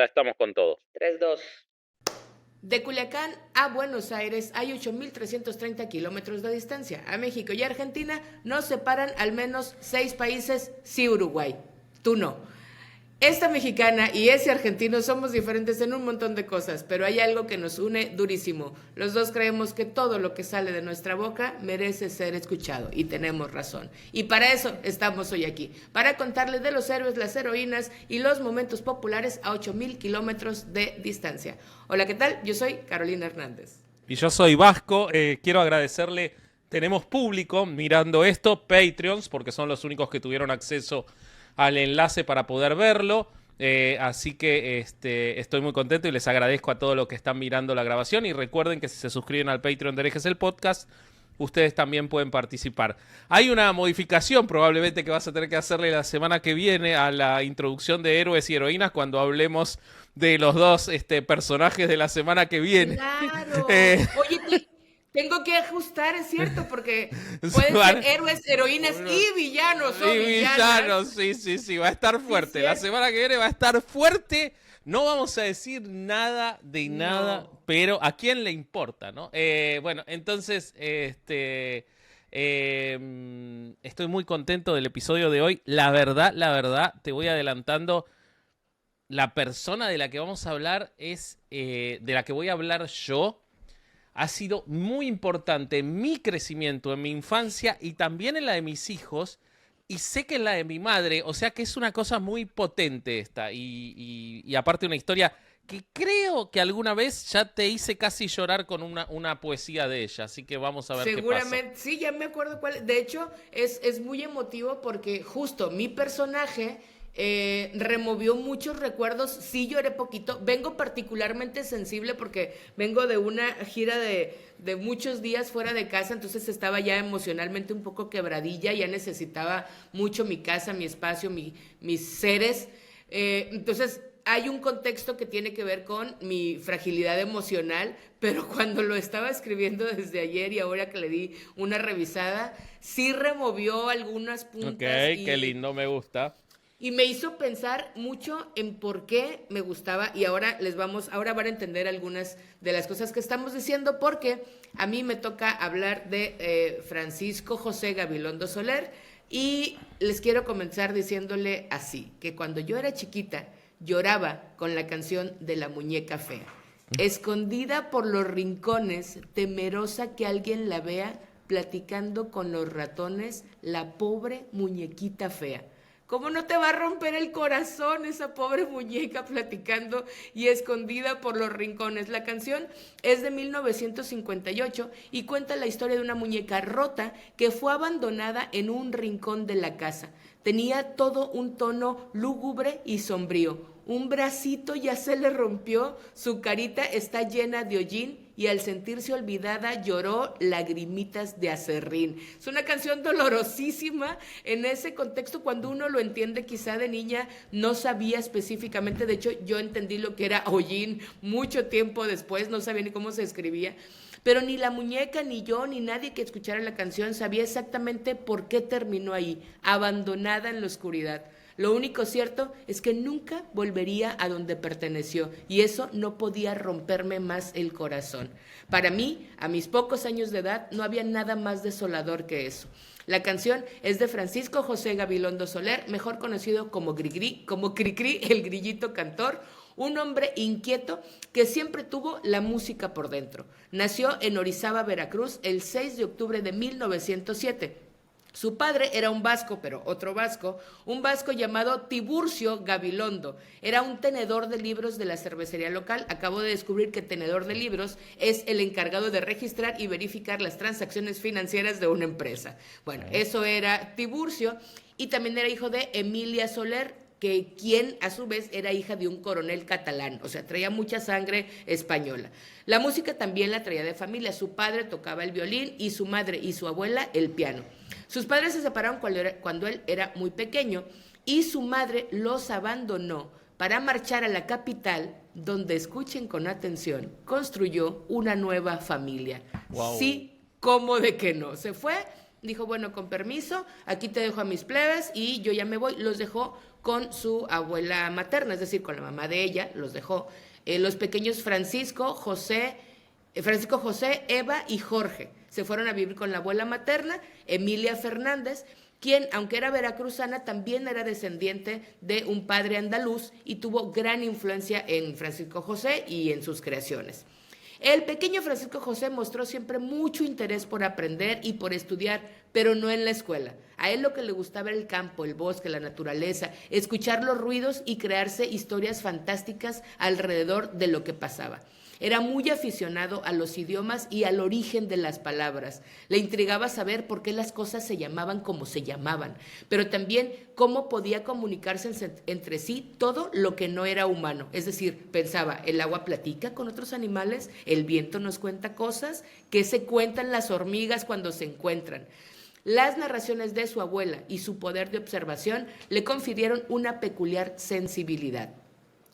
Ya estamos con todo. 3, 2. De Culiacán a Buenos Aires hay 8.330 kilómetros de distancia. A México y Argentina nos separan al menos 6 países, sí Uruguay. Tú no. Esta mexicana y ese argentino somos diferentes en un montón de cosas, pero hay algo que nos une durísimo. Los dos creemos que todo lo que sale de nuestra boca merece ser escuchado, y tenemos razón. Y para eso estamos hoy aquí, para contarles de los héroes, las heroínas y los momentos populares a 8.000 kilómetros de distancia. Hola, ¿qué tal? Yo soy Carolina Hernández. Y yo soy Vasco. Quiero agradecerle, tenemos público mirando esto, Patreons, porque son los únicos que tuvieron acceso al enlace para poder verlo, así que estoy muy contento y les agradezco a todos los que están mirando la grabación, y recuerden que si se suscriben al Patreon de Herejes el Podcast, ustedes también pueden participar. Hay una modificación probablemente que vas a tener que hacerle la semana que viene a la introducción de héroes y heroínas cuando hablemos de los dos personajes de la semana que viene. ¡Claro! Oye, tengo que ajustar, es cierto, porque pueden ser héroes, heroínas y villanos. Y villanos, sí, va a estar fuerte. La semana que viene va a estar fuerte. No vamos a decir nada de nada, pero ¿a quién le importa, no? Bueno, entonces, estoy muy contento del episodio de hoy. La verdad, te voy adelantando. La persona de la que vamos a hablar es, de la que voy a hablar yo, ha sido muy importante en mi crecimiento, en mi infancia y también en la de mis hijos, y sé que en la de mi madre, o sea que es una cosa muy potente esta, y aparte una historia que creo que alguna vez ya te hice casi llorar con una poesía de ella, así que vamos a ver qué pasa. Seguramente, sí, ya me acuerdo cuál. De hecho, es muy emotivo porque justo mi personaje removió muchos recuerdos. Sí lloré poquito, vengo particularmente sensible porque vengo de una gira de muchos días fuera de casa, entonces estaba ya emocionalmente un poco quebradilla, ya necesitaba mucho mi casa, mi espacio, mis seres, entonces hay un contexto que tiene que ver con mi fragilidad emocional, pero cuando lo estaba escribiendo desde ayer y ahora que le di una revisada, sí removió algunas puntas. Ok, qué lindo, me gusta. Y me hizo pensar mucho en por qué me gustaba, y ahora van a entender algunas de las cosas que estamos diciendo, porque a mí me toca hablar de Francisco José Gabilondo Soler, y les quiero comenzar diciéndole así, que cuando yo era chiquita lloraba con la canción de la muñeca fea, escondida por los rincones, temerosa que alguien la vea, platicando con los ratones, la pobre muñequita fea. ¿Cómo no te va a romper el corazón esa pobre muñeca platicando y escondida por los rincones? La canción es de 1958 y cuenta la historia de una muñeca rota que fue abandonada en un rincón de la casa. Tenía todo un tono lúgubre y sombrío. Un bracito ya se le rompió, su carita está llena de hollín y al sentirse olvidada lloró lagrimitas de aserrín. Es una canción dolorosísima en ese contexto. Cuando uno lo entiende, quizá de niña no sabía específicamente. De hecho, yo entendí lo que era hollín mucho tiempo después, no sabía ni cómo se escribía. Pero ni la muñeca, ni yo, ni nadie que escuchara la canción sabía exactamente por qué terminó ahí, abandonada en la oscuridad. Lo único cierto es que nunca volvería a donde perteneció, y eso no podía romperme más el corazón. Para mí, a mis pocos años de edad, no había nada más desolador que eso. La canción es de Francisco José Gabilondo Soler, mejor conocido como Cricri, el grillito cantor, un hombre inquieto que siempre tuvo la música por dentro. Nació en Orizaba, Veracruz, el 6 de octubre de 1907. Su padre era un vasco, pero otro vasco, un vasco llamado Tiburcio Gabilondo. Era un tenedor de libros de la cervecería local. Acabo de descubrir que tenedor de libros es el encargado de registrar y verificar las transacciones financieras de una empresa. Bueno, eso era Tiburcio, y también era hijo de Emilia Soler, quien a su vez era hija de un coronel catalán, o sea, traía mucha sangre española. La música también la traía de familia. Su padre tocaba el violín y su madre y su abuela el piano. Sus padres se separaron cuando él era muy pequeño, y su madre los abandonó para marchar a la capital, donde, escuchen con atención, construyó una nueva familia. Wow. Sí, ¿cómo de que no? Se fue dijo, bueno, con permiso, aquí te dejo a mis plebes y yo ya me voy. Los dejó con su abuela materna, es decir, con la mamá de ella, los dejó. Los pequeños Francisco, José, Eva y Jorge se fueron a vivir con la abuela materna, Emilia Fernández, quien, aunque era veracruzana, también era descendiente de un padre andaluz y tuvo gran influencia en Francisco José y en sus creaciones. El pequeño Francisco José mostró siempre mucho interés por aprender y por estudiar, pero no en la escuela. A él lo que le gustaba era el campo, el bosque, la naturaleza, escuchar los ruidos y crearse historias fantásticas alrededor de lo que pasaba. Era muy aficionado a los idiomas y al origen de las palabras. Le intrigaba saber por qué las cosas se llamaban como se llamaban, pero también cómo podía comunicarse entre sí todo lo que no era humano. Es decir, pensaba, el agua platica con otros animales, el viento nos cuenta cosas, ¿qué se cuentan las hormigas cuando se encuentran? Las narraciones de su abuela y su poder de observación le confirieron una peculiar sensibilidad.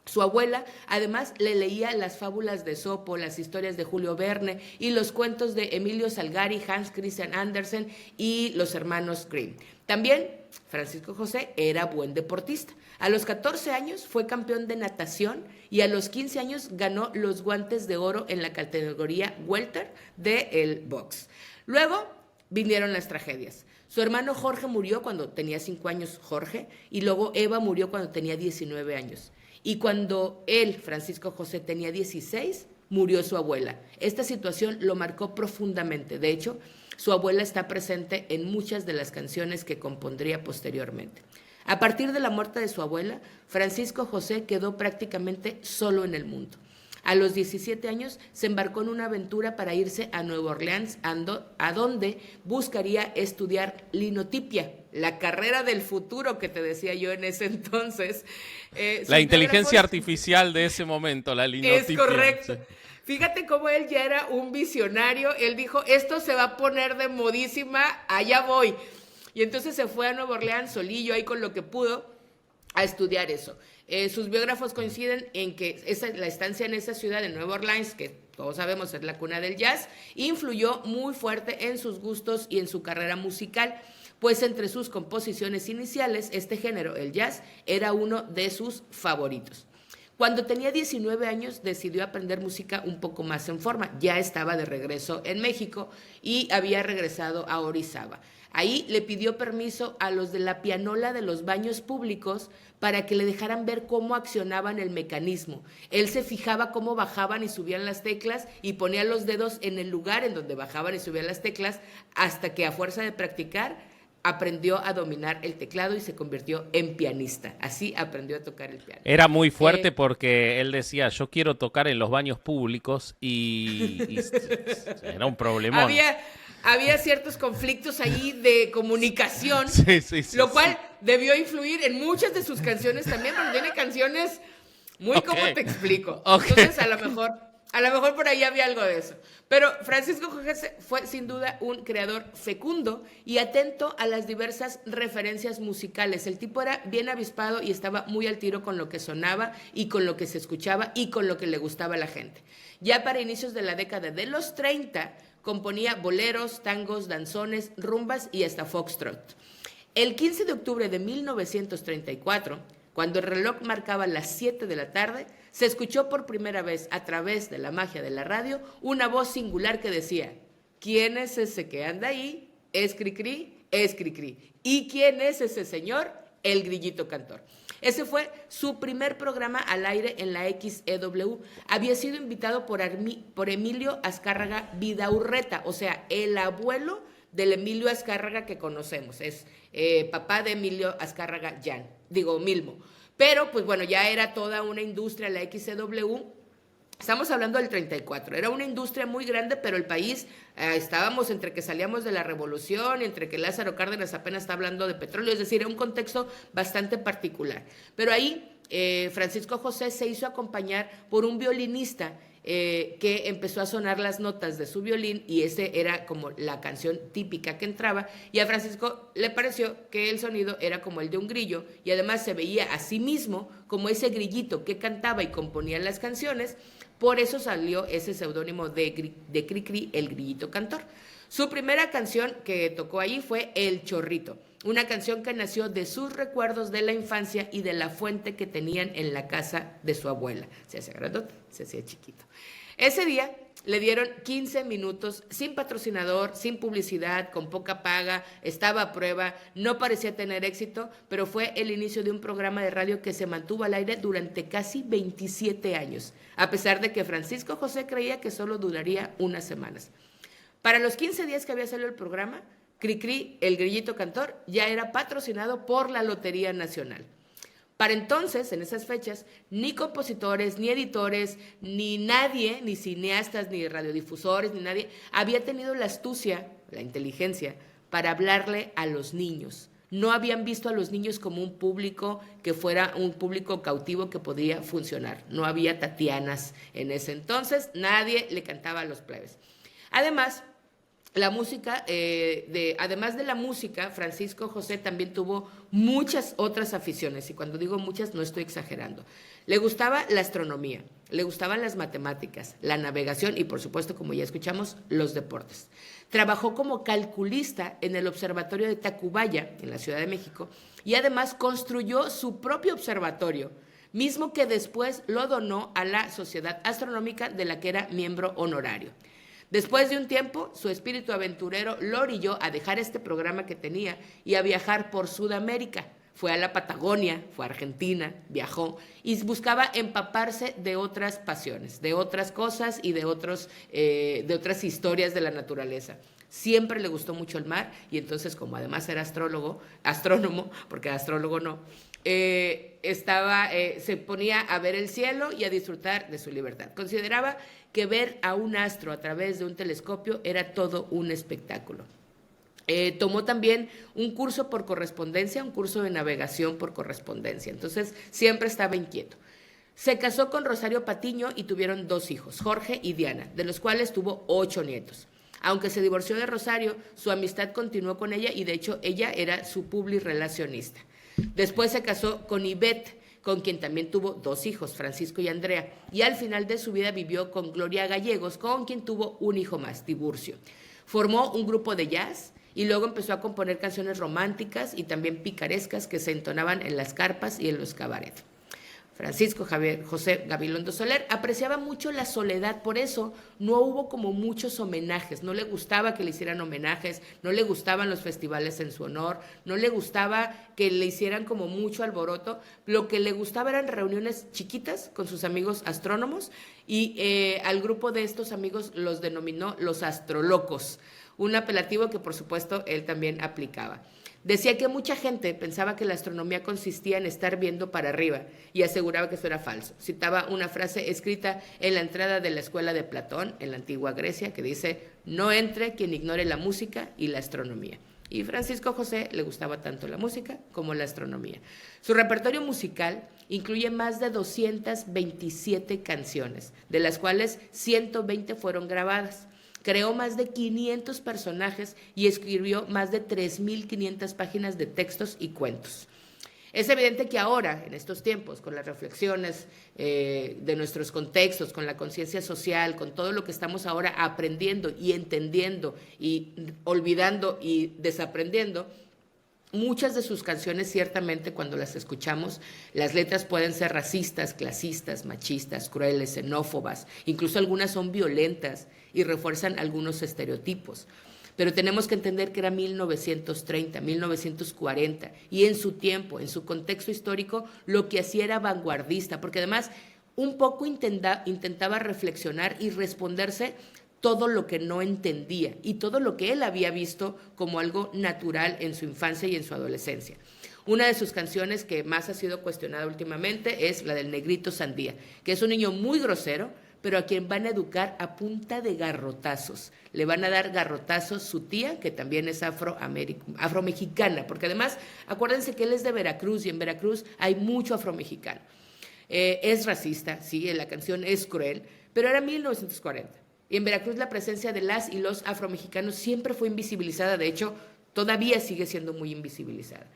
Su abuela, además, le leía las fábulas de Esopo, las historias de Julio Verne y los cuentos de Emilio Salgari, Hans Christian Andersen y los hermanos Grimm. También, Francisco José era buen deportista. A los 14 años fue campeón de natación y a los 15 años ganó los guantes de oro en la categoría welter del box. Luego vinieron las tragedias. Su hermano Jorge murió cuando tenía 5 años, Jorge, y luego Eva murió cuando tenía 19 años. Y cuando él, Francisco José, tenía 16, murió su abuela. Esta situación lo marcó profundamente. De hecho, su abuela está presente en muchas de las canciones que compondría posteriormente. A partir de la muerte de su abuela, Francisco José quedó prácticamente solo en el mundo. A los 17 años se embarcó en una aventura para irse a Nueva Orleans, a donde buscaría estudiar linotipia, la carrera del futuro que te decía yo en ese entonces. La inteligencia artificial de ese momento, la linotipia. Es correcto. Sí. Fíjate cómo él ya era un visionario. Él dijo, esto se va a poner de modísima, allá voy. Y entonces se fue a Nueva Orleans solillo, ahí con lo que pudo, a estudiar eso. Sus biógrafos coinciden en que la estancia en esa ciudad de Nueva Orleans, que todos sabemos es la cuna del jazz, influyó muy fuerte en sus gustos y en su carrera musical, pues entre sus composiciones iniciales, este género, el jazz, era uno de sus favoritos. Cuando tenía 19 años decidió aprender música un poco más en forma. Ya estaba de regreso en México y había regresado a Orizaba. Ahí le pidió permiso a los de la pianola de los baños públicos para que le dejaran ver cómo accionaban el mecanismo. Él se fijaba cómo bajaban y subían las teclas y ponía los dedos en el lugar en donde bajaban y subían las teclas hasta que a fuerza de practicar aprendió a dominar el teclado y se convirtió en pianista. Así aprendió a tocar el piano. Era muy fuerte porque él decía, yo quiero tocar en los baños públicos y era un problemón. Había ciertos conflictos ahí de comunicación, sí, lo cual debió influir en muchas de sus canciones también, pero tiene canciones muy, ¿cómo te explico? Entonces, a lo mejor por ahí había algo de eso. Pero Francisco José fue sin duda un creador fecundo y atento a las diversas referencias musicales. El tipo era bien avispado y estaba muy al tiro con lo que sonaba y con lo que se escuchaba y con lo que le gustaba a la gente. Ya para inicios de la década de los 30, componía boleros, tangos, danzones, rumbas y hasta foxtrot. El 15 de octubre de 1934, cuando el reloj marcaba las 7 de la tarde, se escuchó por primera vez a través de la magia de la radio una voz singular que decía, ¿quién es ese que anda ahí? Es Cricri, es Cricri. ¿Y quién es ese señor? El Grillito Cantor. Ese fue su primer programa al aire en la XEW. Había sido invitado por Emilio Azcárraga Vidaurreta, o sea, el abuelo del Emilio Azcárraga que conocemos. Es papá de Emilio Azcárraga Milmo. Pero, pues bueno, ya era toda una industria la XEW. Estamos hablando del 34, era una industria muy grande, pero el país, estábamos entre que salíamos de la revolución, entre que Lázaro Cárdenas apenas está hablando de petróleo, es decir, era un contexto bastante particular. Pero ahí Francisco José se hizo acompañar por un violinista que empezó a sonar las notas de su violín y ese era como la canción típica que entraba y a Francisco le pareció que el sonido era como el de un grillo y además se veía a sí mismo como ese grillito que cantaba y componía las canciones. Por eso salió ese seudónimo de Cricri, el Grillito Cantor. Su primera canción que tocó ahí fue El Chorrito, una canción que nació de sus recuerdos de la infancia y de la fuente que tenían en la casa de su abuela. Se hacía grandote, se hacía chiquito. Ese día le dieron 15 minutos sin patrocinador, sin publicidad, con poca paga, estaba a prueba, no parecía tener éxito, pero fue el inicio de un programa de radio que se mantuvo al aire durante casi 27 años, a pesar de que Francisco José creía que solo duraría unas semanas. Para los 15 días que había salido el programa, Cricri, el grillito cantor, ya era patrocinado por la Lotería Nacional. Para entonces, en esas fechas, ni compositores, ni editores, ni nadie, ni cineastas, ni radiodifusores, ni nadie, había tenido la astucia, la inteligencia, para hablarle a los niños. No habían visto a los niños como un público que fuera un público cautivo que podría funcionar. No había Tatianas en ese entonces, nadie le cantaba a los plebes. Además, además de la música, Francisco José también tuvo muchas otras aficiones, y cuando digo muchas no estoy exagerando. Le gustaba la astronomía, le gustaban las matemáticas, la navegación y, por supuesto, como ya escuchamos, los deportes. Trabajó como calculista en el Observatorio de Tacubaya, en la Ciudad de México, y además construyó su propio observatorio, mismo que después lo donó a la Sociedad Astronómica, de la que era miembro honorario. Después de un tiempo, su espíritu aventurero lo orilló a dejar este programa que tenía y a viajar por Sudamérica. Fue a la Patagonia, fue a Argentina, viajó y buscaba empaparse de otras pasiones, de otras cosas y de otras historias de la naturaleza. Siempre le gustó mucho el mar, y entonces, como además era astrónomo, porque astrólogo no, se ponía a ver el cielo y a disfrutar de su libertad. Consideraba que ver a un astro a través de un telescopio era todo un espectáculo. Tomó también un curso por correspondencia, un curso de navegación por correspondencia, entonces siempre estaba inquieto. Se casó con Rosario Patiño y tuvieron 2 hijos, Jorge y Diana, de los cuales tuvo 8 nietos. Aunque se divorció de Rosario, su amistad continuó con ella, y de hecho ella era su publirelacionista. Después se casó con Ivette, con quien también tuvo 2 hijos, Francisco y Andrea, y al final de su vida vivió con Gloria Gallegos, con quien tuvo un hijo más, Tiburcio. Formó un grupo de jazz y luego empezó a componer canciones románticas y también picarescas que se entonaban en las carpas y en los cabarets. Francisco Javier José Gabilondo Soler apreciaba mucho la soledad, por eso no hubo como muchos homenajes, no le gustaba que le hicieran homenajes, no le gustaban los festivales en su honor, no le gustaba que le hicieran como mucho alboroto. Lo que le gustaba eran reuniones chiquitas con sus amigos astrónomos, y al grupo de estos amigos los denominó los astrolocos, un apelativo que por supuesto él también aplicaba. Decía que mucha gente pensaba que la astronomía consistía en estar viendo para arriba, y aseguraba que eso era falso. Citaba una frase escrita en la entrada de la escuela de Platón, en la antigua Grecia, que dice: no entre quien ignore la música y la astronomía. Y Francisco José le gustaba tanto la música como la astronomía. Su repertorio musical incluye más de 227 canciones, de las cuales 120 fueron grabadas. Creó más de 500 personajes y escribió más de 3.500 páginas de textos y cuentos. Es evidente que ahora, en estos tiempos, con las reflexiones de nuestros contextos, con la conciencia social, con todo lo que estamos ahora aprendiendo y entendiendo y olvidando y desaprendiendo, muchas de sus canciones, ciertamente, cuando las escuchamos, las letras pueden ser racistas, clasistas, machistas, crueles, xenófobas, incluso algunas son violentas y refuerzan algunos estereotipos. Pero tenemos que entender que era 1930, 1940, y en su tiempo, en su contexto histórico, lo que hacía era vanguardista, porque además un poco intentaba reflexionar y responderse todo lo que no entendía y todo lo que él había visto como algo natural en su infancia y en su adolescencia. Una de sus canciones que más ha sido cuestionada últimamente es la del Negrito Sandía, que es un niño muy grosero, pero a quien van a educar a punta de garrotazos. Le van a dar garrotazos su tía, que también es afromexicana, porque además, acuérdense que él es de Veracruz, y en Veracruz hay mucho afromexicano. Es racista, sí, la canción es cruel, pero era 1940. Y en Veracruz la presencia de las y los afromexicanos siempre fue invisibilizada, de hecho, todavía sigue siendo muy invisibilizada.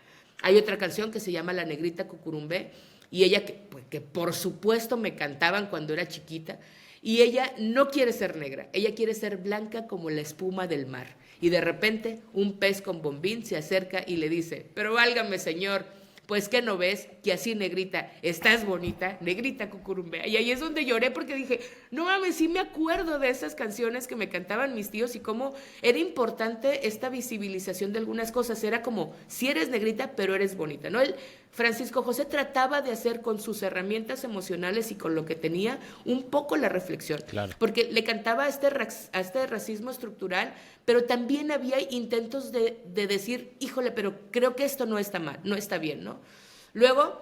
Hay otra canción que se llama La Negrita Cucurumbé, y ella que por supuesto me cantaban cuando era chiquita, Y ella no quiere ser negra, ella quiere ser blanca como la espuma del mar. Y de repente un pez con bombín se acerca y le dice, pero válgame señor, pues ¿qué no ves? Que así negrita, estás bonita, negrita cucurumbea. Y ahí es donde lloré porque dije, no mames, sí me acuerdo de esas canciones que me cantaban mis tíos y cómo era importante esta visibilización de algunas cosas. Era como, si eres negrita, pero eres bonita, ¿no? Francisco José trataba de hacer con sus herramientas emocionales y con lo que tenía un poco la reflexión. Claro. Porque le cantaba a este racismo estructural, pero también había intentos de decir, híjole, pero creo que esto no está mal, no está bien, ¿no? Luego,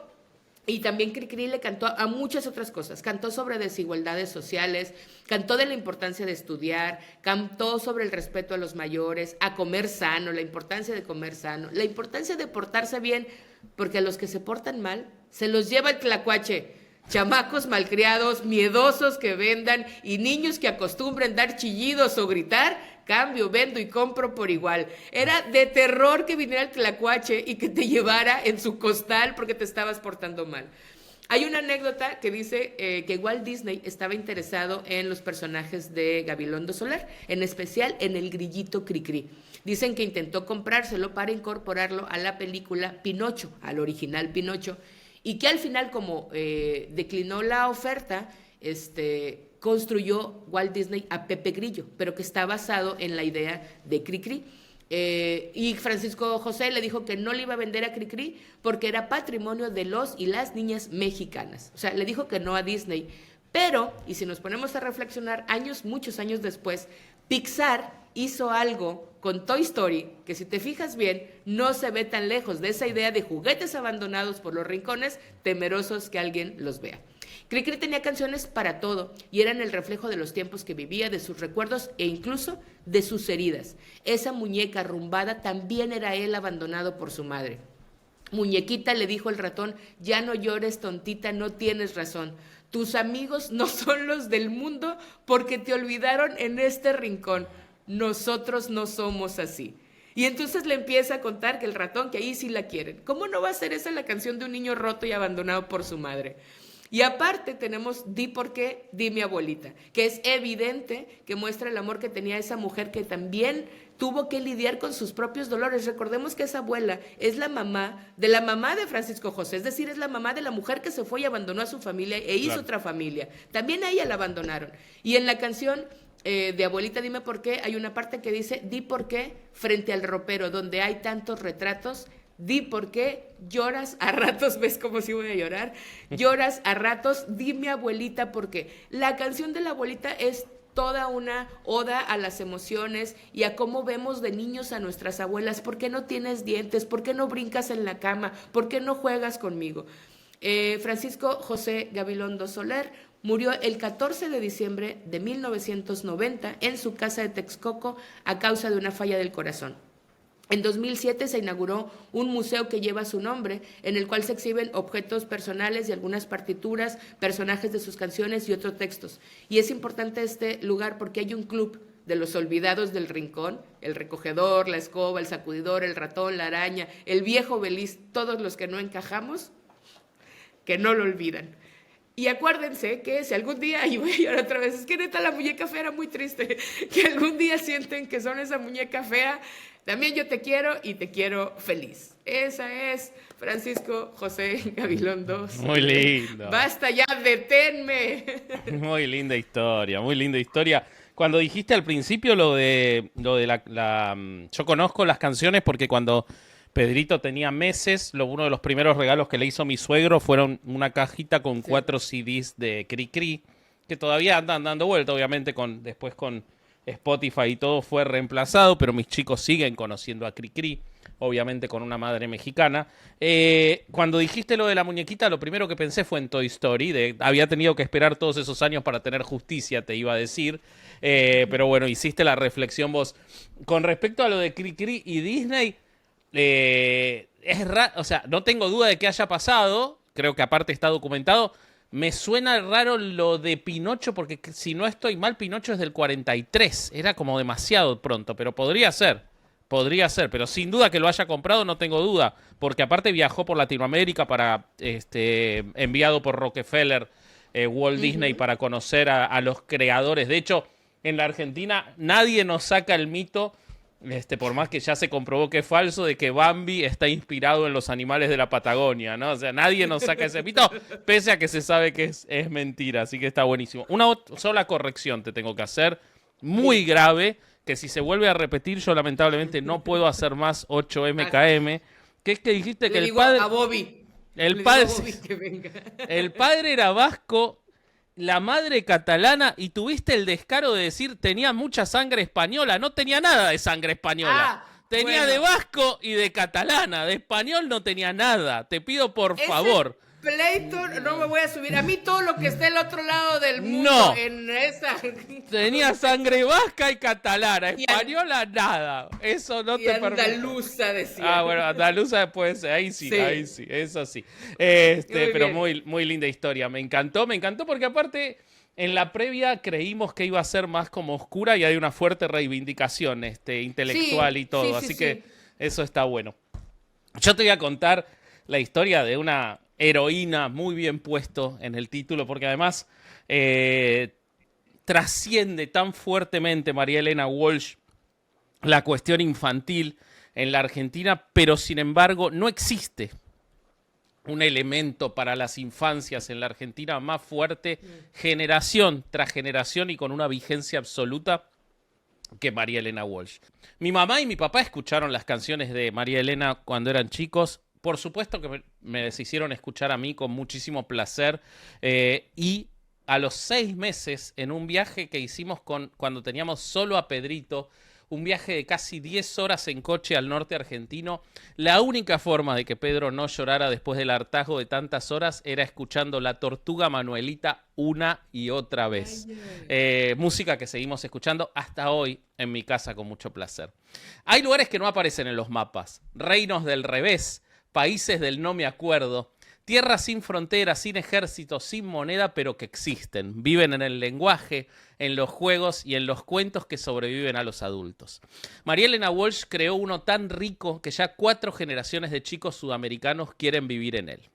y también Cricri le cantó a muchas otras cosas. Cantó sobre desigualdades sociales, cantó de la importancia de estudiar, cantó sobre el respeto a los mayores, a comer sano, la importancia de comer sano, la importancia de portarse bien, porque a los que se portan mal se los lleva el tlacuache. Chamacos malcriados, miedosos que vendan y niños que acostumbren dar chillidos o gritar, cambio, vendo y compro por igual. Era de terror que viniera el tlacuache y que te llevara en su costal porque te estabas portando mal. Hay una anécdota que dice que Walt Disney estaba interesado en los personajes de Gabilondo Soler, en especial en el grillito Cricri. Dicen que intentó comprárselo para incorporarlo a la película Pinocho, al original Pinocho, y que al final, como declinó la oferta, construyó Walt Disney a Pepe Grillo, pero que está basado en la idea de Cricri. Y Francisco José le dijo que no le iba a vender a Cricri porque era patrimonio de los y las niñas mexicanas. O sea, le dijo que no a Disney. Pero, y si nos ponemos a reflexionar, muchos años después, Pixar hizo algo con Toy Story, que si te fijas bien, no se ve tan lejos de esa idea de juguetes abandonados por los rincones, temerosos que alguien los vea. Cricri tenía canciones para todo y eran el reflejo de los tiempos que vivía, de sus recuerdos e incluso de sus heridas. Esa muñeca arrumbada también era él abandonado por su madre. Muñequita, le dijo el ratón, ya no llores, tontita, no tienes razón. Tus amigos no son los del mundo porque te olvidaron en este rincón. Nosotros no somos así. Y entonces le empieza a contar que el ratón, que ahí sí la quieren. ¿Cómo no va a ser esa la canción de un niño roto y abandonado por su madre? Y aparte tenemos Di por qué, di mi abuelita, que es evidente que muestra el amor que tenía esa mujer que también tuvo que lidiar con sus propios dolores. Recordemos que esa abuela es la mamá de Francisco José, es decir, es la mamá de la mujer que se fue y abandonó a su familia e hizo otra familia. También a ella la abandonaron. Y en la canción de Abuelita, dime por qué, hay una parte que dice, di por qué frente al ropero, donde hay tantos retratos, di por qué lloras a ratos, ves como si voy a llorar, lloras a ratos, dime abuelita por qué. La canción de la abuelita es toda una oda a las emociones y a cómo vemos de niños a nuestras abuelas. ¿Por qué no tienes dientes? ¿Por qué no brincas en la cama? ¿Por qué no juegas conmigo? Francisco José Gabilondo Soler murió el 14 de diciembre de 1990 en su casa de Texcoco a causa de una falla del corazón. En 2007 se inauguró un museo que lleva su nombre, en el cual se exhiben objetos personales y algunas partituras, personajes de sus canciones y otros textos. Y es importante este lugar porque hay un club de los olvidados del rincón, el recogedor, la escoba, el sacudidor, el ratón, la araña, el viejo Beliz, todos los que no encajamos, que no lo olvidan. Y acuérdense que si algún día, y voy a llorar otra vez, es que neta la muñeca fea era muy triste, que algún día sienten que son esa muñeca fea, también yo te quiero y te quiero feliz. Esa es Francisco José Gabilondo. Muy lindo. Basta ya, deténme. Muy linda historia, muy linda historia. Cuando dijiste al principio lo de yo conozco las canciones porque cuando Pedrito tenía meses, uno de los primeros regalos que le hizo mi suegro fueron una cajita con 4 CDs de Cricri, que todavía andan dando vuelta, obviamente después con Spotify y todo fue reemplazado, pero mis chicos siguen conociendo a Cricri, obviamente con una madre mexicana. Cuando dijiste lo de la muñequita, lo primero que pensé fue en Toy Story, había tenido que esperar todos esos años para tener justicia, te iba a decir, pero bueno, hiciste la reflexión vos. Con respecto a lo de Cricri y Disney, es raro, o sea, no tengo duda de que haya pasado, creo que aparte está documentado. Me suena raro lo de Pinocho, porque si no estoy mal, Pinocho es del 43, era como demasiado pronto, pero podría ser, pero sin duda que lo haya comprado, no tengo duda, porque aparte viajó por Latinoamérica enviado por Rockefeller Walt Disney para conocer a los creadores. De hecho, en la Argentina nadie nos saca el mito, por más que ya se comprobó que es falso, de que Bambi está inspirado en los animales de la Patagonia, ¿no? O sea, nadie nos saca ese mito, pese a que se sabe que es mentira, así que está buenísimo. Una sola corrección te tengo que hacer, muy grave, que si se vuelve a repetir, yo lamentablemente no puedo hacer más 8MKM, que es que dijiste que el padre... a Bobby. El padre era vasco, la madre catalana, y tuviste el descaro de decir tenía mucha sangre española. No tenía nada de sangre española. Tenía de vasco y de catalana. De español no tenía nada. Te pido por favor. Pleito, no me voy a subir. A mí todo lo que esté al otro lado del mundo en esa... Tenía sangre vasca y catalana. Española, nada. Eso no te permite. Andaluza, decía. Bueno, andaluza pues ahí sí, eso sí. Pero muy linda historia. Me encantó porque aparte en la previa creímos que iba a ser más como oscura y hay una fuerte reivindicación intelectual y todo. Así que eso está bueno. Yo te voy a contar la historia de una heroína, muy bien puesto en el título, porque además trasciende tan fuertemente María Elena Walsh la cuestión infantil en la Argentina, pero sin embargo no existe un elemento para las infancias en la Argentina más fuerte, generación tras generación y con una vigencia absoluta, que María Elena Walsh. Mi mamá y mi papá escucharon las canciones de María Elena cuando eran chicos. Por supuesto que me les hicieron escuchar a mí con muchísimo placer y a los 6 meses en un viaje que hicimos cuando teníamos solo a Pedrito, un viaje de casi 10 horas en coche al norte argentino, la única forma de que Pedro no llorara después del hartazgo de tantas horas era escuchando La Tortuga Manuelita una y otra vez. Música que seguimos escuchando hasta hoy en mi casa con mucho placer. Hay lugares que no aparecen en los mapas, reinos del revés, países del no me acuerdo, tierras sin fronteras, sin ejército, sin moneda, pero que existen. Viven en el lenguaje, en los juegos y en los cuentos que sobreviven a los adultos. María Elena Walsh creó uno tan rico que ya 4 generaciones de chicos sudamericanos quieren vivir en él.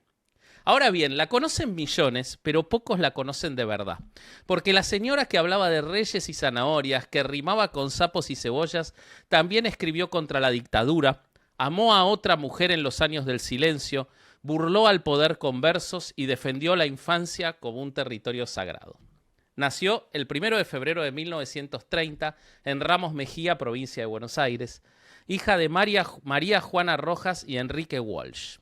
Ahora bien, la conocen millones, pero pocos la conocen de verdad. Porque la señora que hablaba de reyes y zanahorias, que rimaba con sapos y cebollas, también escribió contra la dictadura, amó a otra mujer en los años del silencio, burló al poder con versos y defendió la infancia como un territorio sagrado. Nació el 1 de febrero de 1930 en Ramos Mejía, provincia de Buenos Aires, hija de María Juana Rojas y Enrique Walsh.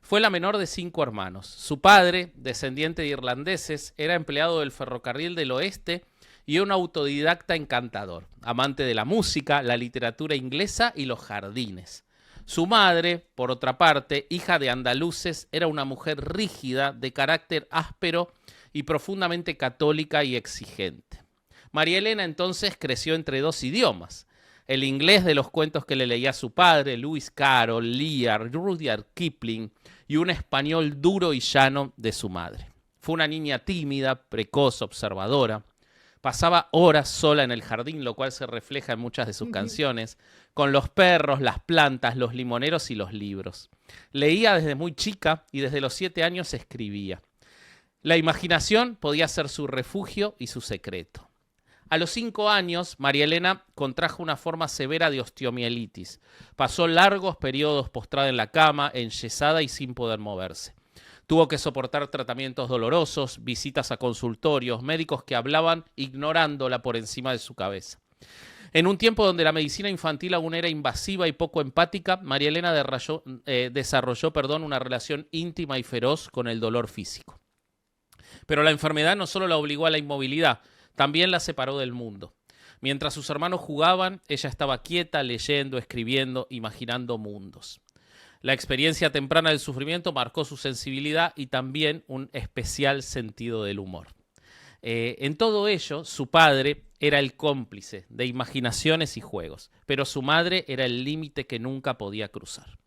Fue la menor de 5 hermanos. Su padre, descendiente de irlandeses, era empleado del Ferrocarril del Oeste y un autodidacta encantador, amante de la música, la literatura inglesa y los jardines. Su madre, por otra parte, hija de andaluces, era una mujer rígida, de carácter áspero y profundamente católica y exigente. María Elena entonces creció entre 2 idiomas, el inglés de los cuentos que le leía su padre, Lewis Carroll, Lear, Rudyard Kipling, y un español duro y llano de su madre. Fue una niña tímida, precoz, observadora. Pasaba horas sola en el jardín, lo cual se refleja en muchas de sus canciones, con los perros, las plantas, los limoneros y los libros. Leía desde muy chica y desde los 7 años escribía. La imaginación podía ser su refugio y su secreto. A los 5 años, María Elena contrajo una forma severa de osteomielitis. Pasó largos periodos postrada en la cama, enyesada y sin poder moverse. Tuvo que soportar tratamientos dolorosos, visitas a consultorios, médicos que hablaban ignorándola por encima de su cabeza. En un tiempo donde la medicina infantil aún era invasiva y poco empática, María Elena desarrolló una relación íntima y feroz con el dolor físico. Pero la enfermedad no solo la obligó a la inmovilidad, también la separó del mundo. Mientras sus hermanos jugaban, ella estaba quieta, leyendo, escribiendo, imaginando mundos. La experiencia temprana del sufrimiento marcó su sensibilidad y también un especial sentido del humor. En todo ello, su padre era el cómplice de imaginaciones y juegos, pero su madre era el límite que nunca podía cruzar.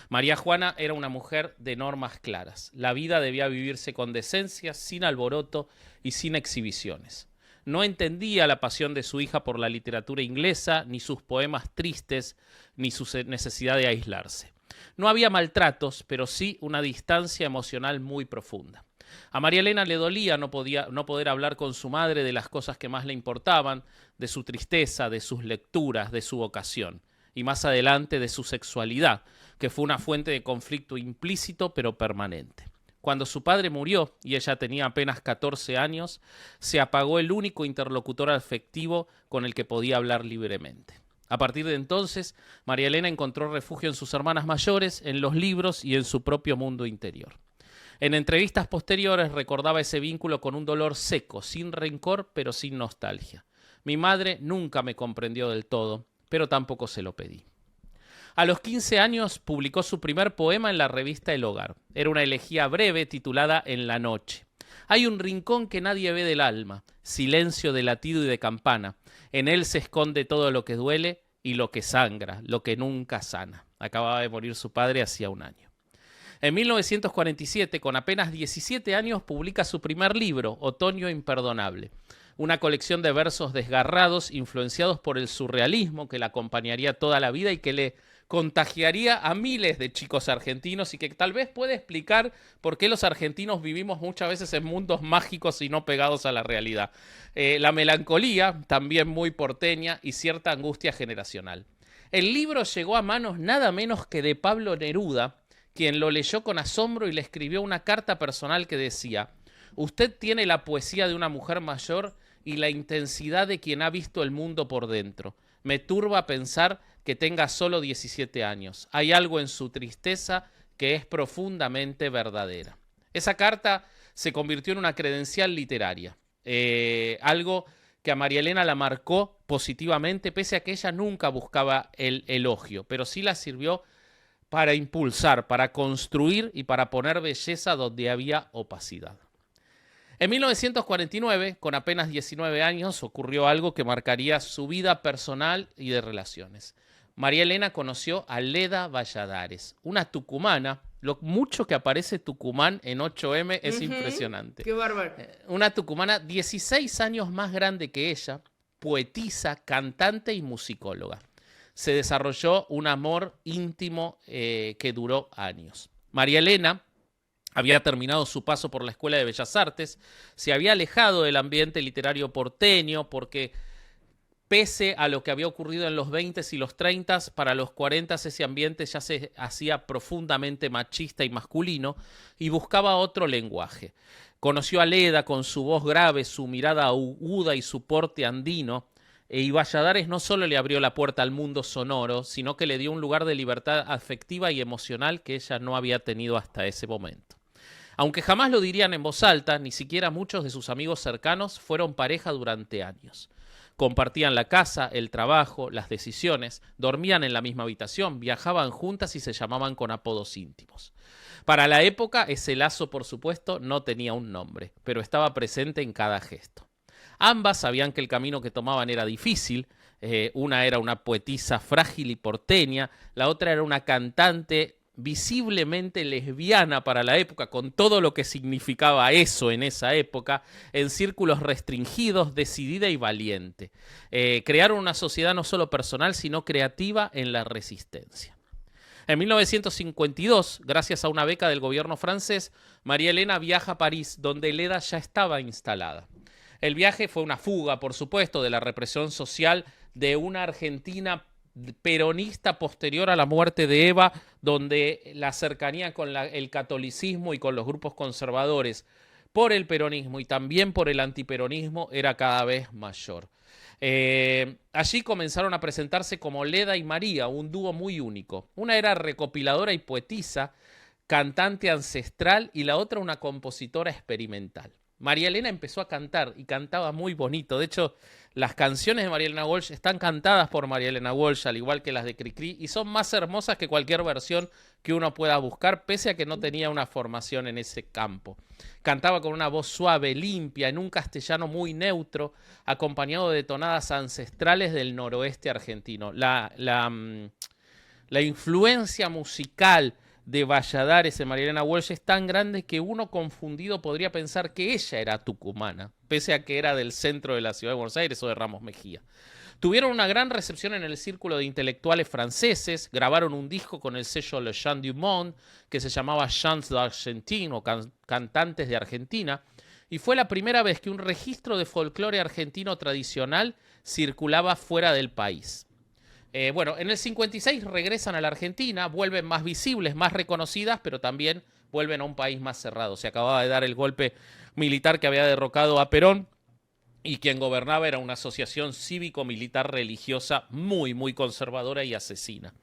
María Juana era una mujer de normas claras. La vida debía vivirse con decencia, sin alboroto y sin exhibiciones. No entendía la pasión de su hija por la literatura inglesa, ni sus poemas tristes, ni su necesidad de aislarse. No había maltratos, pero sí una distancia emocional muy profunda. A María Elena le dolía no poder hablar con su madre de las cosas que más le importaban, de su tristeza, de sus lecturas, de su vocación, y más adelante de su sexualidad, que fue una fuente de conflicto implícito pero permanente. Cuando su padre murió y ella tenía apenas 14 años, se apagó el único interlocutor afectivo con el que podía hablar libremente. A partir de entonces, María Elena encontró refugio en sus hermanas mayores, en los libros y en su propio mundo interior. En entrevistas posteriores recordaba ese vínculo con un dolor seco, sin rencor, pero sin nostalgia. Mi madre nunca me comprendió del todo, pero tampoco se lo pedí. A los 15 años publicó su primer poema en la revista El Hogar. Era una elegía breve titulada En la noche. Hay un rincón que nadie ve del alma, silencio de latido y de campana. En él se esconde todo lo que duele y lo que sangra, lo que nunca sana. Acababa de morir su padre hacía un año. En 1947, con apenas 17 años, publica su primer libro, Otoño Imperdonable. Una colección de versos desgarrados, influenciados por el surrealismo que la acompañaría toda la vida y que le contagiaría a miles de chicos argentinos y que tal vez puede explicar por qué los argentinos vivimos muchas veces en mundos mágicos y no pegados a la realidad. La melancolía, también muy porteña, y cierta angustia generacional. El libro llegó a manos nada menos que de Pablo Neruda, quien lo leyó con asombro y le escribió una carta personal que decía: «Usted tiene la poesía de una mujer mayor y la intensidad de quien ha visto el mundo por dentro. Me turba pensar que tenga solo 17 años. Hay algo en su tristeza que es profundamente verdadera». Esa carta se convirtió en una credencial literaria, algo que a María Elena la marcó positivamente, pese a que ella nunca buscaba el elogio, pero sí la sirvió para impulsar, para construir y para poner belleza donde había opacidad. En 1949, con apenas 19 años, ocurrió algo que marcaría su vida personal y de relaciones. María Elena conoció a Leda Valladares, una tucumana. Lo mucho que aparece Tucumán en 8M es impresionante. ¡Qué bárbaro! Una tucumana 16 años más grande que ella, poetisa, cantante y musicóloga. Se desarrolló un amor íntimo que duró años. María Elena había terminado su paso por la Escuela de Bellas Artes, se había alejado del ambiente literario porteño porque, pese a lo que había ocurrido en los 20s y los 30s, para los 40s ese ambiente ya se hacía profundamente machista y masculino y buscaba otro lenguaje. Conoció a Leda con su voz grave, su mirada aguda y su porte andino, y Valladares no solo le abrió la puerta al mundo sonoro, sino que le dio un lugar de libertad afectiva y emocional que ella no había tenido hasta ese momento. Aunque jamás lo dirían en voz alta, ni siquiera muchos de sus amigos cercanos fueron pareja durante años. Compartían la casa, el trabajo, las decisiones, dormían en la misma habitación, viajaban juntas y se llamaban con apodos íntimos. Para la época, ese lazo, por supuesto, no tenía un nombre, pero estaba presente en cada gesto. Ambas sabían que el camino que tomaban era difícil. Una era una poetisa frágil y porteña, la otra era una cantante visiblemente lesbiana para la época, con todo lo que significaba eso en esa época, en círculos restringidos, decidida y valiente. Crearon una sociedad no solo personal, sino creativa en la resistencia. En 1952, gracias a una beca del gobierno francés, María Elena viaja a París, donde Leda ya estaba instalada. El viaje fue una fuga, por supuesto, de la represión social de una Argentina peronista posterior a la muerte de Eva, donde la cercanía con el catolicismo y con los grupos conservadores por el peronismo y también por el antiperonismo era cada vez mayor. Allí comenzaron a presentarse como Leda y María, un dúo muy único. Una era recopiladora y poetisa, cantante ancestral, y la otra una compositora experimental. María Elena empezó a cantar y cantaba muy bonito. De hecho, las canciones de María Elena Walsh están cantadas por María Elena Walsh, al igual que las de Cricri, y son más hermosas que cualquier versión que uno pueda buscar, pese a que no tenía una formación en ese campo. Cantaba con una voz suave, limpia, en un castellano muy neutro, acompañado de tonadas ancestrales del noroeste argentino. La influencia musical de Valladares en María Elena Walsh es tan grande que uno confundido podría pensar que ella era tucumana, pese a que era del centro de la ciudad de Buenos Aires o de Ramos Mejía. Tuvieron una gran recepción en el círculo de intelectuales franceses, grabaron un disco con el sello Le Chant du Monde que se llamaba Chants d'Argentine o Cantantes de Argentina, y fue la primera vez que un registro de folclore argentino tradicional circulaba fuera del país. Bueno, en el 56 regresan a la Argentina, vuelven más visibles, más reconocidas, pero también vuelven a un país más cerrado. Se acababa de dar el golpe militar que había derrocado a Perón, y quien gobernaba era una asociación cívico-militar religiosa muy, muy conservadora y asesina.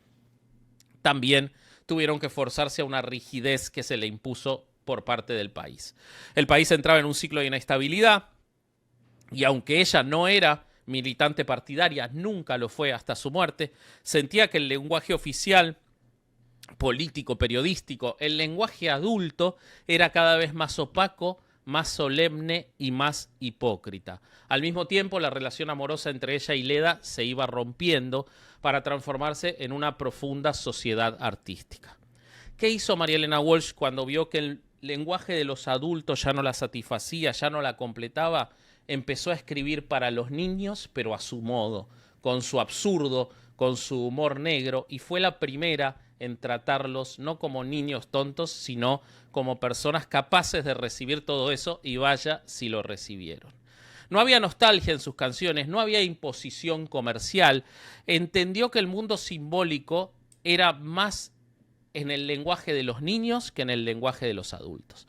También tuvieron que forzarse a una rigidez que se le impuso por parte del país. El país entraba en un ciclo de inestabilidad, y aunque ella no era militante partidaria, nunca lo fue hasta su muerte, sentía que el lenguaje oficial, político, periodístico, el lenguaje adulto era cada vez más opaco, más solemne y más hipócrita. Al mismo tiempo, la relación amorosa entre ella y Leda se iba rompiendo para transformarse en una profunda sociedad artística. ¿Qué hizo María Elena Walsh cuando vio que el lenguaje de los adultos ya no la satisfacía, ya no la completaba? Empezó a escribir para los niños, pero a su modo, con su absurdo, con su humor negro, y fue la primera en tratarlos no como niños tontos, sino como personas capaces de recibir todo eso, y vaya si lo recibieron. No había nostalgia en sus canciones, no había imposición comercial. Entendió que el mundo simbólico era más en el lenguaje de los niños que en el lenguaje de los adultos.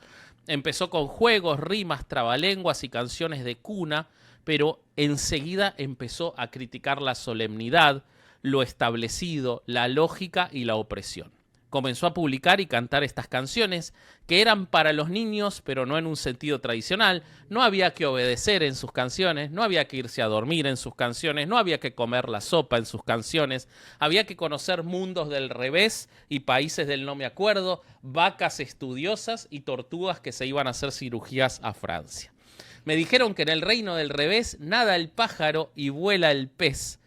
Empezó con juegos, rimas, trabalenguas y canciones de cuna, pero enseguida empezó a criticar la solemnidad, lo establecido, la lógica y la opresión. Comenzó a publicar y cantar estas canciones que eran para los niños, pero no en un sentido tradicional. No había que obedecer en sus canciones, no había que irse a dormir en sus canciones, no había que comer la sopa en sus canciones, había que conocer mundos del revés y países del no me acuerdo, vacas estudiosas y tortugas que se iban a hacer cirugías a Francia. Me dijeron que en el reino del revés nada el pájaro y vuela el pez.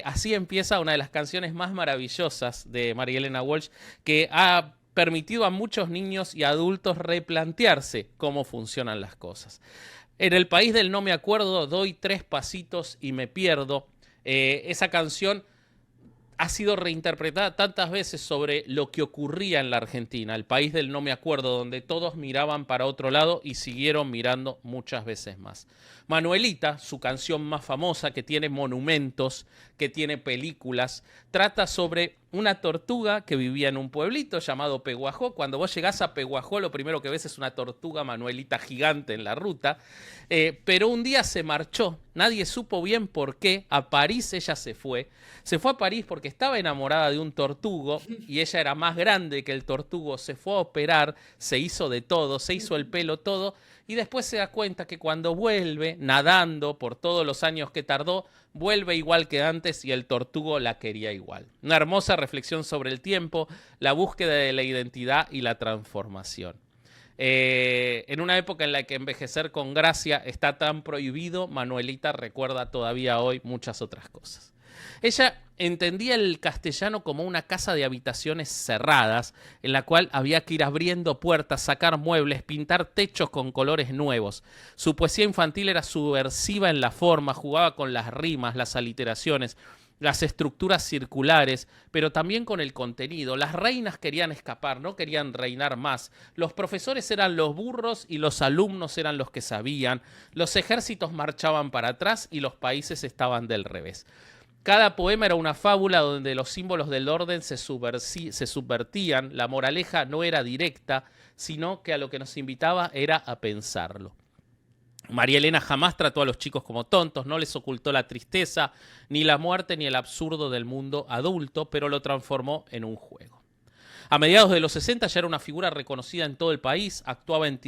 Así empieza una de las canciones más maravillosas de María Elena Walsh, que ha permitido a muchos niños y adultos replantearse cómo funcionan las cosas. En el país del no me acuerdo, doy 3 pasitos y me pierdo. Esa canción ha sido reinterpretada tantas veces sobre lo que ocurría en la Argentina, el país del no me acuerdo, donde todos miraban para otro lado y siguieron mirando muchas veces más. Manuelita, su canción más famosa, que tiene monumentos, que tiene películas, trata sobre una tortuga que vivía en un pueblito llamado Peguajó. Cuando vos llegás a Peguajó, lo primero que ves es una tortuga Manuelita gigante en la ruta, pero un día se marchó, nadie supo bien por qué. A París ella se fue a París porque estaba enamorada de un tortugo y ella era más grande que el tortugo, se fue a operar, se hizo de todo, se hizo el pelo todo, y después se da cuenta que cuando vuelve, nadando por todos los años que tardó, vuelve igual que antes y el tortugo la quería igual. Una hermosa reflexión sobre el tiempo, la búsqueda de la identidad y la transformación. En una época en la que envejecer con gracia está tan prohibido, Manuelita recuerda todavía hoy muchas otras cosas. Ella entendía el castellano como una casa de habitaciones cerradas, en la cual había que ir abriendo puertas, sacar muebles, pintar techos con colores nuevos. Su poesía infantil era subversiva en la forma, jugaba con las rimas, las aliteraciones, las estructuras circulares, pero también con el contenido. Las reinas querían escapar, no querían reinar más. Los profesores eran los burros y los alumnos eran los que sabían. Los ejércitos marchaban para atrás y los países estaban del revés. Cada poema era una fábula donde los símbolos del orden se subvertían, la moraleja no era directa, sino que a lo que nos invitaba era a pensarlo. María Elena jamás trató a los chicos como tontos, no les ocultó la tristeza, ni la muerte, ni el absurdo del mundo adulto, pero lo transformó en un juego. A mediados de los 60 ya era una figura reconocida en todo el país, actuaba en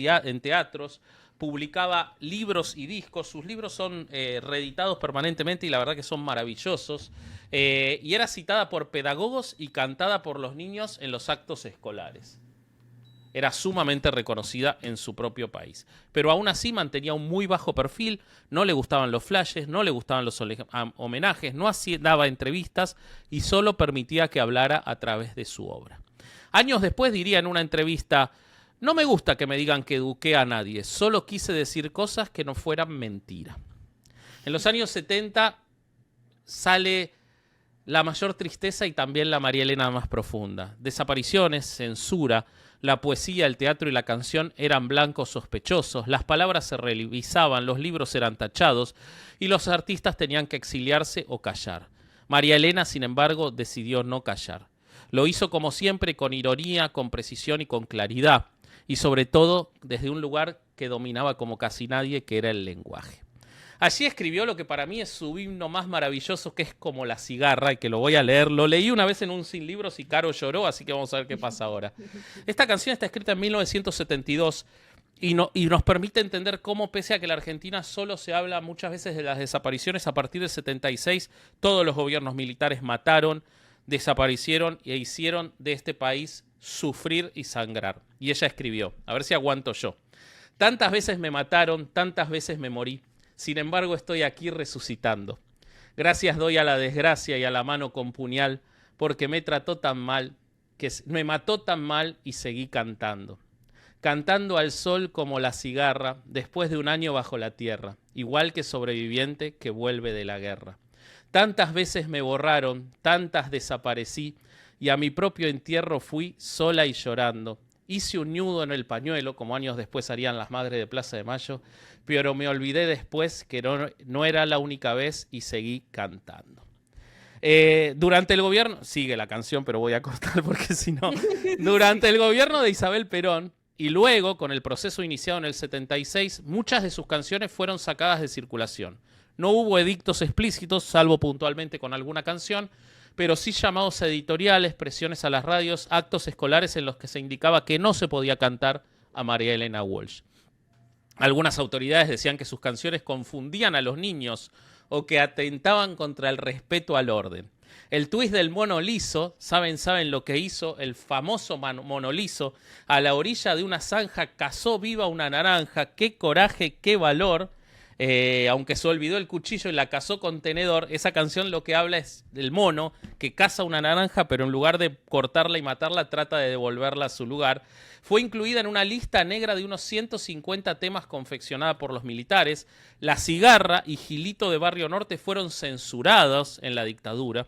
teatros, publicaba libros y discos. Sus libros son reeditados permanentemente y la verdad que son maravillosos. Y era citada por pedagogos y cantada por los niños en los actos escolares. Era sumamente reconocida en su propio país. Pero aún así mantenía un muy bajo perfil, no le gustaban los flashes, no le gustaban los homenajes, no daba entrevistas y solo permitía que hablara a través de su obra. Años después diría en una entrevista: no me gusta que me digan que eduqué a nadie, solo quise decir cosas que no fueran mentira. En los años 70 sale la mayor tristeza y también la María Elena más profunda. Desapariciones, censura, la poesía, el teatro y la canción eran blancos sospechosos, las palabras se revisaban, los libros eran tachados y los artistas tenían que exiliarse o callar. María Elena, sin embargo, decidió no callar. Lo hizo como siempre, con ironía, con precisión y con claridad, y sobre todo desde un lugar que dominaba como casi nadie, que era el lenguaje. Allí escribió lo que para mí es su himno más maravilloso, que es Como la cigarra, y que lo voy a leer. Lo leí una vez en un sin libros y Caro lloró, así que vamos a ver qué pasa ahora. Esta canción está escrita en 1972 y nos permite entender cómo, pese a que la Argentina solo se habla muchas veces de las desapariciones, a partir del 76 todos los gobiernos militares mataron, desaparecieron e hicieron de este país sufrir y sangrar. Y ella escribió, a ver si aguanto yo. Tantas veces me mataron, tantas veces me morí. Sin embargo, estoy aquí resucitando. Gracias doy a la desgracia y a la mano con puñal, porque me trató tan mal, que me mató tan mal y seguí cantando. Cantando al sol como la cigarra, después de un año bajo la tierra, igual que sobreviviente que vuelve de la guerra. Tantas veces me borraron, tantas desaparecí, y a mi propio entierro fui sola y llorando. Hice un nudo en el pañuelo, como años después harían las madres de Plaza de Mayo, pero me olvidé después que no era la única vez y seguí cantando. Durante el gobierno, sigue la canción, pero voy a cortar porque si no, durante el gobierno de Isabel Perón y luego con el proceso iniciado en el 76, muchas de sus canciones fueron sacadas de circulación. No hubo edictos explícitos, salvo puntualmente con alguna canción, pero sí llamados editoriales, presiones a las radios, actos escolares en los que se indicaba que no se podía cantar a María Elena Walsh. Algunas autoridades decían que sus canciones confundían a los niños o que atentaban contra el respeto al orden. El tuit del mono liso, saben lo que hizo, el famoso mono liso, a la orilla de una zanja cazó viva una naranja, qué coraje, qué valor. Aunque se olvidó el cuchillo y la cazó con tenedor, esa canción lo que habla es del mono que caza una naranja, pero en lugar de cortarla y matarla, trata de devolverla a su lugar. Fue incluida en una lista negra de unos 150 temas confeccionada por los militares. La cigarra y Gilito de Barrio Norte fueron censurados en la dictadura.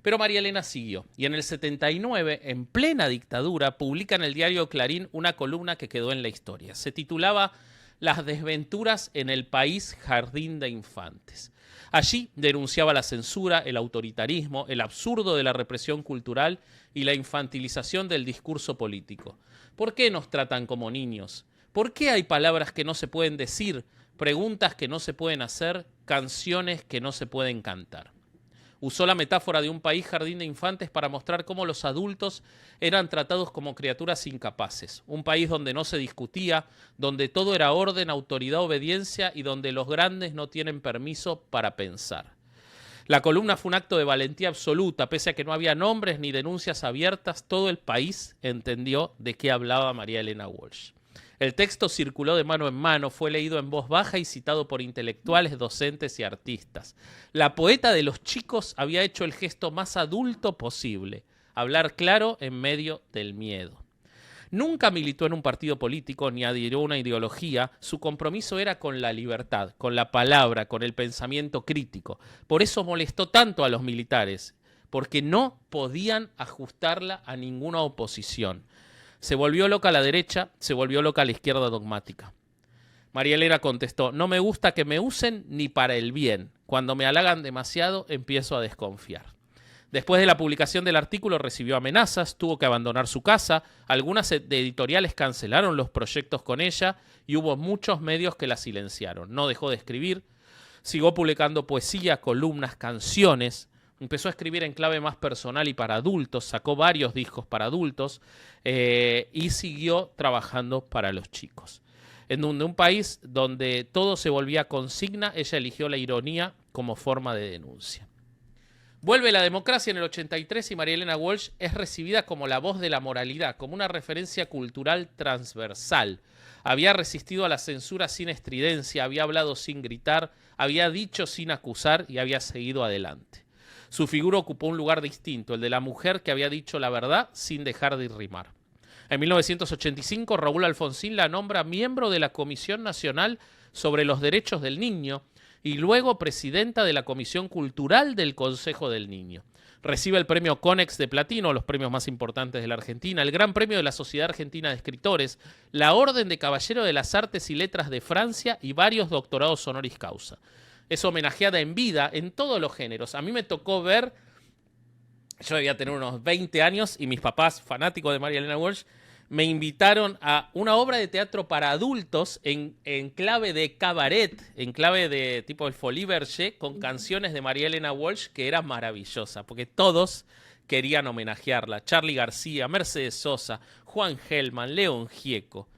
Pero María Elena siguió, y en el 79, en plena dictadura, publica en el diario Clarín una columna que quedó en la historia. Se titulaba Las desventuras en el país jardín de infantes. Allí denunciaba la censura, el autoritarismo, el absurdo de la represión cultural y la infantilización del discurso político. ¿Por qué nos tratan como niños? ¿Por qué hay palabras que no se pueden decir, preguntas que no se pueden hacer, canciones que no se pueden cantar? Usó la metáfora de un país jardín de infantes para mostrar cómo los adultos eran tratados como criaturas incapaces. Un país donde no se discutía, donde todo era orden, autoridad, obediencia y donde los grandes no tienen permiso para pensar. La columna fue un acto de valentía absoluta, pese a que no había nombres ni denuncias abiertas, todo el país entendió de qué hablaba María Elena Walsh. El texto circuló de mano en mano, fue leído en voz baja y citado por intelectuales, docentes y artistas. La poeta de los chicos había hecho el gesto más adulto posible, hablar claro en medio del miedo. Nunca militó en un partido político ni adhirió a una ideología, su compromiso era con la libertad, con la palabra, con el pensamiento crítico. Por eso molestó tanto a los militares, porque no podían ajustarla a ninguna oposición. Se volvió loca a la derecha, se volvió loca a la izquierda dogmática. María Elena contestó, no me gusta que me usen ni para el bien. Cuando me halagan demasiado, empiezo a desconfiar. Después de la publicación del artículo recibió amenazas, tuvo que abandonar su casa, algunas editoriales cancelaron los proyectos con ella y hubo muchos medios que la silenciaron. No dejó de escribir, siguió publicando poesía, columnas, canciones. Empezó a escribir en clave más personal y para adultos, sacó varios discos para adultos y siguió trabajando para los chicos. En un país donde todo se volvía consigna, ella eligió la ironía como forma de denuncia. Vuelve la democracia en el 83 y María Elena Walsh es recibida como la voz de la moralidad, como una referencia cultural transversal. Había resistido a la censura sin estridencia, había hablado sin gritar, había dicho sin acusar y había seguido adelante. Su figura ocupó un lugar distinto, el de la mujer que había dicho la verdad sin dejar de rimar. En 1985, Raúl Alfonsín la nombra miembro de la Comisión Nacional sobre los Derechos del Niño y luego presidenta de la Comisión Cultural del Consejo del Niño. Recibe el premio Conex de Platino, los premios más importantes de la Argentina, el Gran Premio de la Sociedad Argentina de Escritores, la Orden de Caballero de las Artes y Letras de Francia y varios doctorados honoris causa. Es homenajeada en vida en todos los géneros. A mí me tocó ver, yo debía tener unos 20 años y mis papás, fanáticos de María Elena Walsh, me invitaron a una obra de teatro para adultos en clave de cabaret, en clave de tipo el Folies Bergère, con canciones de María Elena Walsh, que era maravillosa, porque todos querían homenajearla. Charly García, Mercedes Sosa, Juan Gelman, León Gieco.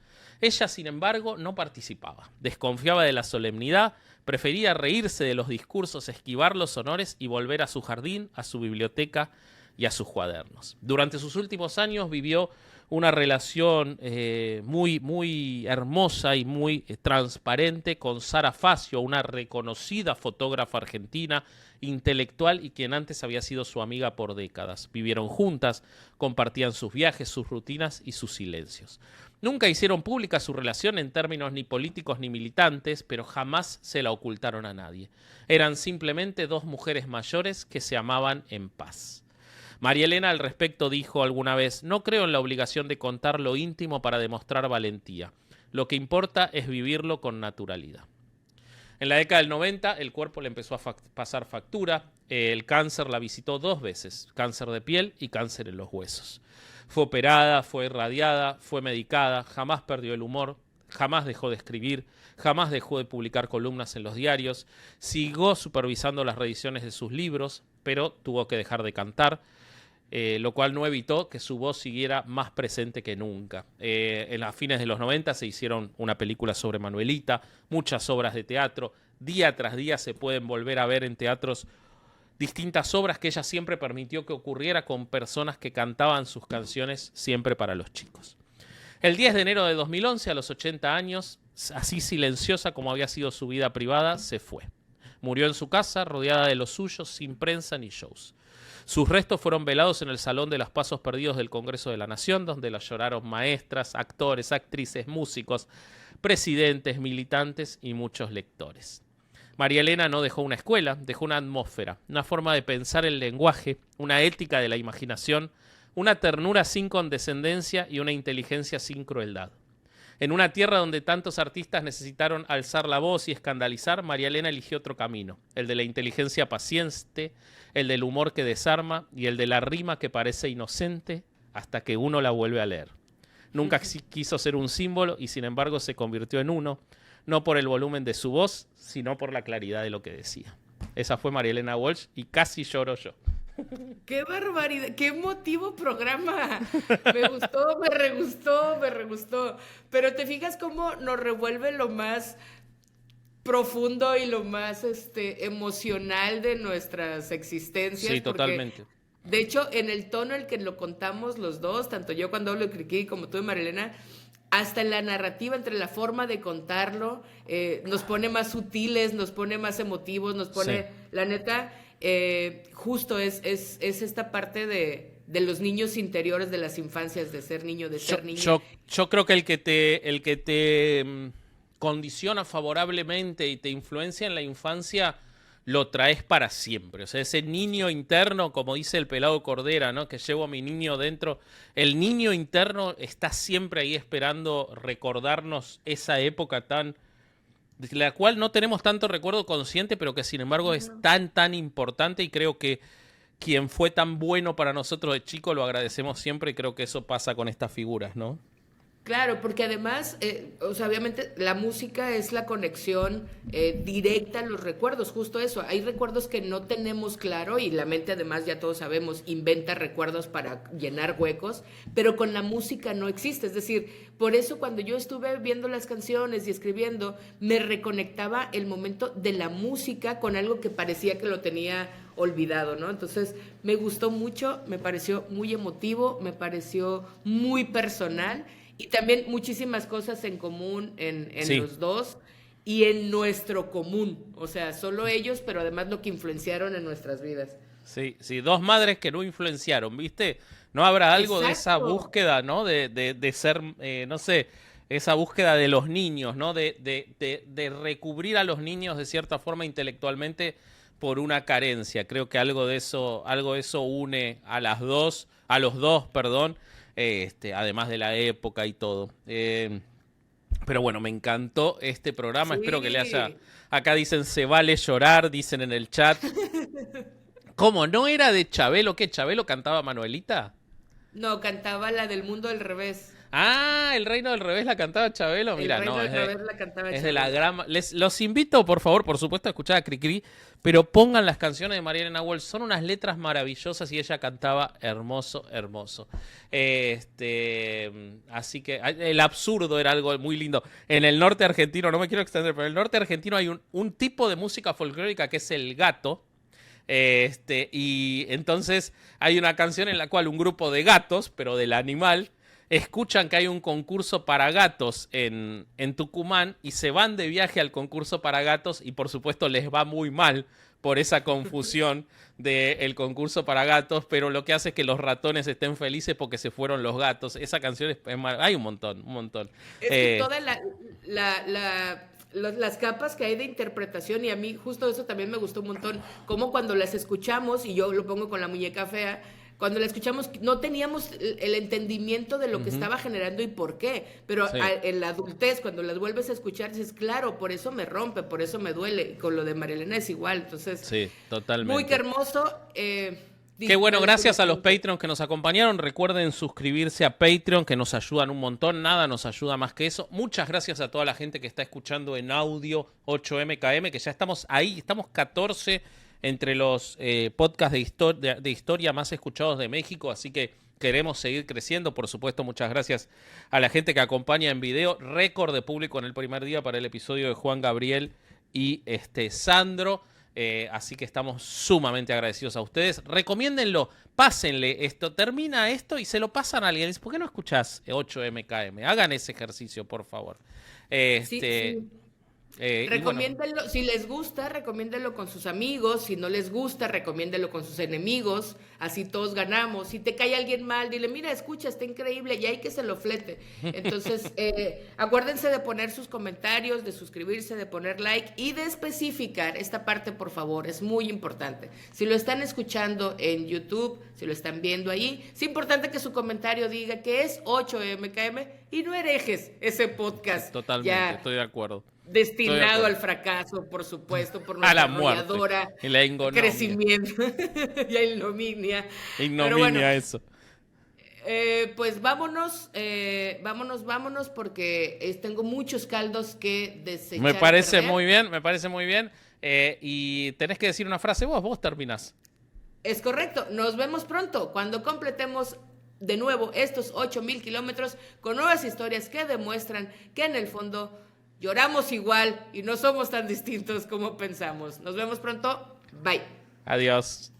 Ella, sin embargo, no participaba. Desconfiaba de la solemnidad, prefería reírse de los discursos, esquivar los honores y volver a su jardín, a su biblioteca y a sus cuadernos. Durante sus últimos años vivió una relación muy hermosa y muy transparente con Sara Facio, una reconocida fotógrafa argentina, intelectual y quien antes había sido su amiga por décadas. Vivieron juntas, compartían sus viajes, sus rutinas y sus silencios. Nunca hicieron pública su relación en términos ni políticos ni militantes, pero jamás se la ocultaron a nadie. Eran simplemente dos mujeres mayores que se amaban en paz. María Elena al respecto dijo alguna vez: no creo en la obligación de contar lo íntimo para demostrar valentía. Lo que importa es vivirlo con naturalidad. En la década del 90 el cuerpo le empezó a pasar factura. El cáncer la visitó 2 veces, cáncer de piel y cáncer en los huesos. Fue operada, fue irradiada, fue medicada, jamás perdió el humor, jamás dejó de escribir, jamás dejó de publicar columnas en los diarios, siguió supervisando las reediciones de sus libros, pero tuvo que dejar de cantar. Lo cual no evitó que su voz siguiera más presente que nunca. En las fines de los 90 se hicieron una película sobre Manuelita, muchas obras de teatro. Día tras día se pueden volver a ver en teatros distintas obras que ella siempre permitió que ocurriera con personas que cantaban sus canciones siempre para los chicos. El 10 de enero de 2011, a los 80 años, así silenciosa como había sido su vida privada, se fue. Murió en su casa, rodeada de los suyos, sin prensa ni shows. Sus restos fueron velados en el Salón de los Pasos Perdidos del Congreso de la Nación, donde la lloraron maestras, actores, actrices, músicos, presidentes, militantes y muchos lectores. María Elena no dejó una escuela, dejó una atmósfera, una forma de pensar el lenguaje, una ética de la imaginación, una ternura sin condescendencia y una inteligencia sin crueldad. En una tierra donde tantos artistas necesitaron alzar la voz y escandalizar, María Elena eligió otro camino, el de la inteligencia paciente, el del humor que desarma y el de la rima que parece inocente hasta que uno la vuelve a leer. Nunca quiso ser un símbolo y sin embargo se convirtió en uno, no por el volumen de su voz, sino por la claridad de lo que decía. Esa fue María Elena Walsh y casi lloro yo. ¡Qué barbaridad! ¡Qué emotivo programa! Me gustó, me regustó, me regustó. Pero te fijas cómo nos revuelve lo más profundo y lo más emocional de nuestras existencias. Sí, totalmente. De hecho, en el tono en el que lo contamos los dos, tanto yo cuando hablo de Criqui como tú de Marilena, hasta en la narrativa, entre la forma de contarlo, nos pone más sutiles, nos pone más emotivos, nos pone, sí. La neta, justo es esta parte de los niños interiores, de las infancias, de ser niño, de ser niño. Yo creo que el que te condiciona favorablemente y te influencia en la infancia lo traes para siempre. O sea, ese niño interno, como dice el Pelado Cordera, ¿no? Que llevo a mi niño dentro. El niño interno está siempre ahí esperando recordarnos esa época de la cual no tenemos tanto recuerdo consciente, pero que sin embargo es tan importante, y creo que quien fue tan bueno para nosotros de chico lo agradecemos siempre, y creo que eso pasa con estas figuras, ¿no? Claro, porque además, obviamente la música es la conexión directa a los recuerdos, justo eso. Hay recuerdos que no tenemos claro y la mente, además, ya todos sabemos, inventa recuerdos para llenar huecos, pero con la música no existe. Es decir, por eso cuando yo estuve viendo las canciones y escribiendo, me reconectaba el momento de la música con algo que parecía que lo tenía olvidado, ¿no? Entonces, me gustó mucho, me pareció muy emotivo, me pareció muy personal. Y también muchísimas cosas en común en sí. Los dos y en nuestro común. O sea, solo ellos, pero además lo que influenciaron en nuestras vidas. Sí, dos madres que no influenciaron, ¿viste? ¿No habrá algo Exacto. de esa búsqueda, ¿no? De ser, no sé, esa búsqueda de los niños, ¿no? De recubrir a los niños de cierta forma intelectualmente por una carencia. Creo que algo de eso une a los dos, perdón, además de la época y todo. Pero bueno, me encantó este programa. Sí. Espero que le haya... Acá dicen, se vale llorar, dicen en el chat. ¿Cómo? ¿No era de Chabelo? ¿Qué? ¿Chabelo cantaba Manuelita? No, cantaba la del mundo al revés. Ah, El Reino del Revés la cantaba Chabelo. Mira, El Reino no, del revés la cantaba es de la Chabelo. gran... Los invito, por favor, por supuesto, a escuchar a Cricri, pero pongan las canciones de María Elena Walsh. Son unas letras maravillosas y ella cantaba hermoso, hermoso. Así que el absurdo era algo muy lindo. En el norte argentino, no me quiero extender, pero en el norte argentino hay un tipo de música folclórica que es el gato. Y entonces hay una canción en la cual un grupo de gatos, pero del animal, escuchan que hay un concurso para gatos en Tucumán y se van de viaje al concurso para gatos y por supuesto les va muy mal por esa confusión del concurso para gatos, pero lo que hace es que los ratones estén felices porque se fueron los gatos. Esa canción hay un montón, un montón. Es que toda las capas que hay de interpretación, y a mí justo eso también me gustó un montón, como cuando las escuchamos, y yo lo pongo con La Muñeca Fea, cuando la escuchamos no teníamos el entendimiento de lo que estaba generando y por qué, pero Sí. en la adultez, cuando las vuelves a escuchar, dices, claro, por eso me rompe, por eso me duele, y con lo de María Elena es igual, entonces, Sí, totalmente. muy que hermoso. Qué bueno, gracias a los Patreons que nos acompañaron. Recuerden suscribirse a Patreon, que nos ayudan un montón. Nada nos ayuda más que eso. Muchas gracias a toda la gente que está escuchando en audio 8MKM, que ya estamos ahí. Estamos 14 entre los podcasts de historia más escuchados de México, así que queremos seguir creciendo. Por supuesto, muchas gracias a la gente que acompaña en video. Récord de público en el primer día para el episodio de Juan Gabriel y Sandro. Así que estamos sumamente agradecidos a ustedes. Recomiéndenlo, pásenle esto, termina esto y se lo pasan a alguien. Dice, ¿por qué no escuchás 8MKM? Hagan ese ejercicio, por favor. Sí. Recomiéndenlo, bueno, si les gusta, recomiéndenlo con sus amigos, si no les gusta, recomiéndenlo con sus enemigos, así todos ganamos. Si te cae alguien mal, dile, mira, escucha, está increíble, y hay que se lo flete. Entonces, acuérdense de poner sus comentarios, de suscribirse, de poner like y de especificar esta parte, por favor, es muy importante. Si lo están escuchando en YouTube, si lo están viendo ahí, es importante que su comentario diga que es 8MKM y no herejes ese podcast. Totalmente, ya estoy de acuerdo. Destinado al fracaso, por supuesto, por nuestra arrolladora y la ignominia. Crecimiento y la ignominia. Ignominia, bueno, eso. Pues vámonos, porque tengo muchos caldos que desechar. Me parece muy bien. Y tenés que decir una frase vos terminás. Es correcto, nos vemos pronto cuando completemos de nuevo estos 8,000 kilómetros con nuevas historias que demuestran que en el fondo lloramos igual y no somos tan distintos como pensamos. Nos vemos pronto. Bye. Adiós.